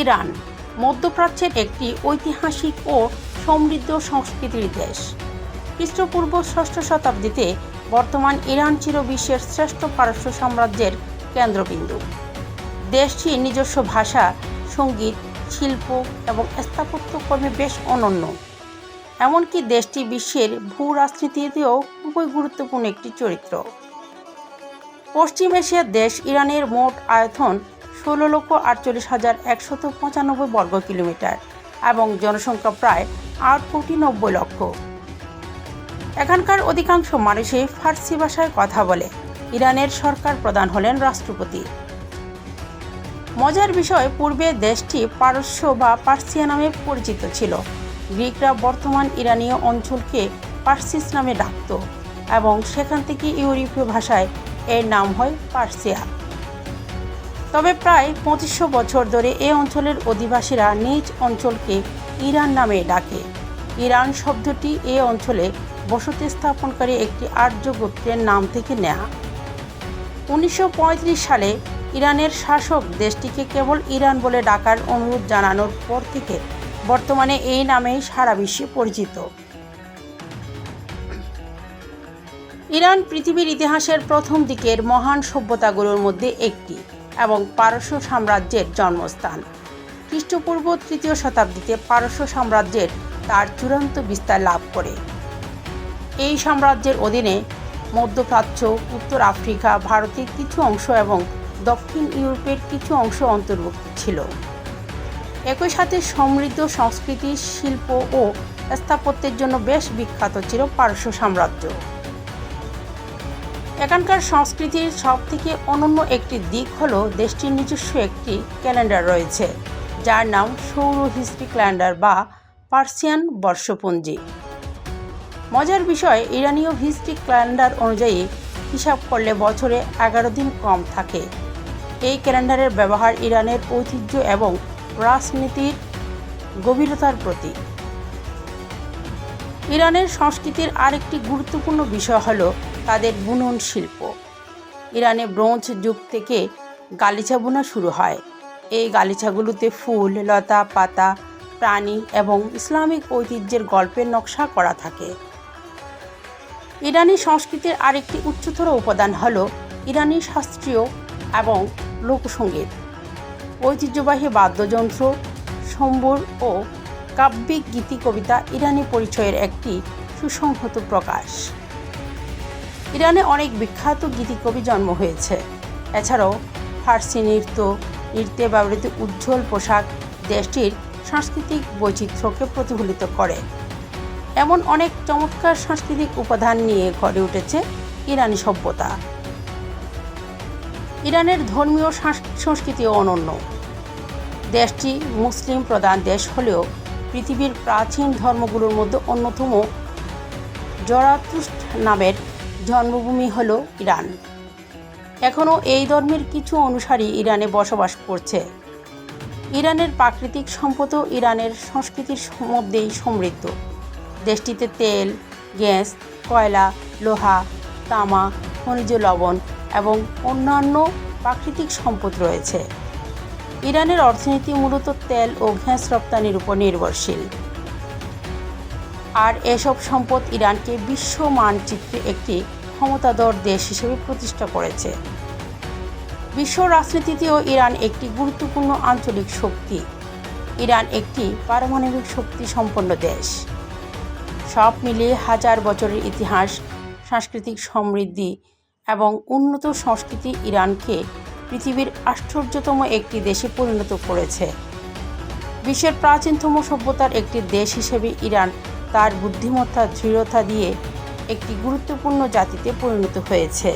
Iran মধ্যপ্রাচ্যের একটি ঐতিহাসিক ও সমৃদ্ধ সংস্কৃতির দেশ। খ্রিস্টপূর্ব ষষ্ঠ শতাব্দীতে বর্তমান ইরান ছিল বিশ্বের শ্রেষ্ঠ পারস্য সাম্রাজ্যের কেন্দ্রবিন্দু। দেশটির নিজস্ব ভাষা, সঙ্গীত, শিল্প এবং স্থাপত্যকর্মে বেশ অনন্য। এমনকি দেশটি বিশ্বের ভূ রাজনীতিতেও খুবই গুরুত্বপূর্ণ একটি চরিত্র। পশ্চিম এশিয়ার দেশ ইরানের মোট আয়তন 16,48,195 বর্গ কিলোমিটার এবং জনসংখ্যা প্রায় 8,90,00,000। এখানকার অধিকাংশ মানুষই ফার্সি ভাষায় কথা বলে। ইরানের সরকার প্রধান হলেন রাষ্ট্রপতি। মজার বিষয়, পূর্বে দেশটি পারস্য বা পার্সিয়া নামে পরিচিত ছিল। গ্রিকরা বর্তমান ইরানীয় অঞ্চলকে পার্সিস নামে ডাকত এবং সেখান থেকে ইউরোপীয় ভাষায় এর নাম হয় পার্সিয়া। তবে প্রায় 2500 বছর ধরে এই অঞ্চলের অধিবাসীরা নিজ অঞ্চলকে ইরান নামে ডাকে। ইরান শব্দটি এই অঞ্চলে বসতি স্থাপনকারী একটি আর্য গোত্রের নাম থেকে নেয়া। 1935 সালে ইরানের শাসক দেশটিকে কেবল ইরান বলে ডাকার অনুরোধ জানানোর পর থেকে বর্তমানে এই নামেই সারা বিশ্বে পরিচিত। ইরান পৃথিবীর ইতিহাসের প্রথম দিকের মহান সভ্যতাগুলোর মধ্যে একটি এবং পারস্য সাম্রাজ্যের জন্মস্থান। খ্রিস্টপূর্ব 3য় শতাব্দীতে পারস্য সাম্রাজ্যের তার চূড়ান্ত বিস্তার লাভ করে। এই সাম্রাজ্যের অধীনে মধ্যপ্রাচ্য, উত্তর আফ্রিকা, ভারতের কিছু অংশ এবং দক্ষিণ ইউরোপের কিছু অংশ অন্তর্ভুক্ত ছিল। একই সাথে সমৃদ্ধ সংস্কৃতি, শিল্প ও স্থাপত্যের জন্য বেশ বিখ্যাত ছিল পারস্য সাম্রাজ্য। এখানকার সংস্কৃতির সবথেকে অনন্য একটি দিক হলো দেশটির নিজস্ব একটি ক্যালেন্ডার রয়েছে, যার নাম সৌর হিজরি ক্যালেন্ডার বা পার্সিয়ান বর্ষপঞ্জি। মজার বিষয়, ইরানীয় হিজরি ক্যালেন্ডার অনুযায়ী হিসাব করলে বছরে 11 দিন কম থাকে। এই ক্যালেন্ডারের ব্যবহার ইরানের ঐতিহ্য এবং রাজনীতির গভীরতার প্রতীক। ইরানের সংস্কৃতির আরেকটি গুরুত্বপূর্ণ বিষয় হলো তাদের বুনন শিল্প। ইরানে ব্রোঞ্জ যুগ থেকে গালিচা বোনা শুরু হয়। এই গালিচাগুলোতে ফুল, লতা পাতা, প্রাণী এবং ইসলামিক ঐতিহ্যের গল্পের নকশা করা থাকে। ইরানি সংস্কৃতির আরেকটি উচ্চতর উপাদান হলো ইরানি শাস্ত্রীয় এবং লোকসঙ্গীত, ঐতিহ্যবাহী বাদ্যযন্ত্র, সম্বর ও কাব্যিক গীতি কবিতা ইরানি পরিচয়ের একটি সুসংহত প্রকাশ। ইরানে অনেক বিখ্যাত গীতিকবি জন্ম হয়েছে। এছাড়াও ফার্সি নৃত্যে ব্যবহৃত উজ্জ্বল পোশাক দেশটির সাংস্কৃতিক বৈচিত্র্যকে প্রতিফলিত করে। এমন অনেক চমৎকার সাংস্কৃতিক উপাদান নিয়ে গড়ে উঠেছে ইরানি সভ্যতা। ইরানের ধর্মীয় সংস্কৃতিও অনন্য। দেশটি মুসলিম প্রধান দেশ হলেও পৃথিবীর প্রাচীন ধর্মগুলোর মধ্যে অন্যতম জরাথুস্ট্র নামের জন্মভূমি হলো ইরান। এখনও এই ধর্মের কিছু অনুসারী ইরানে বসবাস করছে। ইরানের প্রাকৃতিক সম্পদও ইরানের সংস্কৃতির মধ্যেই সমৃদ্ধ। দেশটিতে তেল, গ্যাস, কয়লা, লোহা, তামা, খনিজ লবণ এবং অন্যান্য প্রাকৃতিক সম্পদ রয়েছে। ইরানের অর্থনীতি মূলত তেল ও গ্যাস রপ্তানির উপর নির্ভরশীল। আর এসব সম্পদ ইরানকে বিশ্ব মানচিত্রে একটি ক্ষমতাধর দেশ হিসেবে প্রতিষ্ঠা করেছে। বিশ্ব রাজনীতিতেও ইরান একটি গুরুত্বপূর্ণ আঞ্চলিক শক্তি। ইরান একটি পারমাণবিক শক্তি সম্পন্ন দেশ। সব মিলিয়ে হাজার বছরের ইতিহাস, সাংস্কৃতিক সমৃদ্ধি এবং উন্নত সংস্কৃতি ইরানকে পৃথিবীর আশ্চর্যতম একটি দেশে পরিণত করেছে। বিশ্বের প্রাচীনতম সভ্যতার একটি দেশ হিসেবে ইরান তার বুদ্ধিমত্তা, দৃঢ়তা দিয়ে একটি গুরুত্বপূর্ণ জাতিতে পরিণত হয়েছে।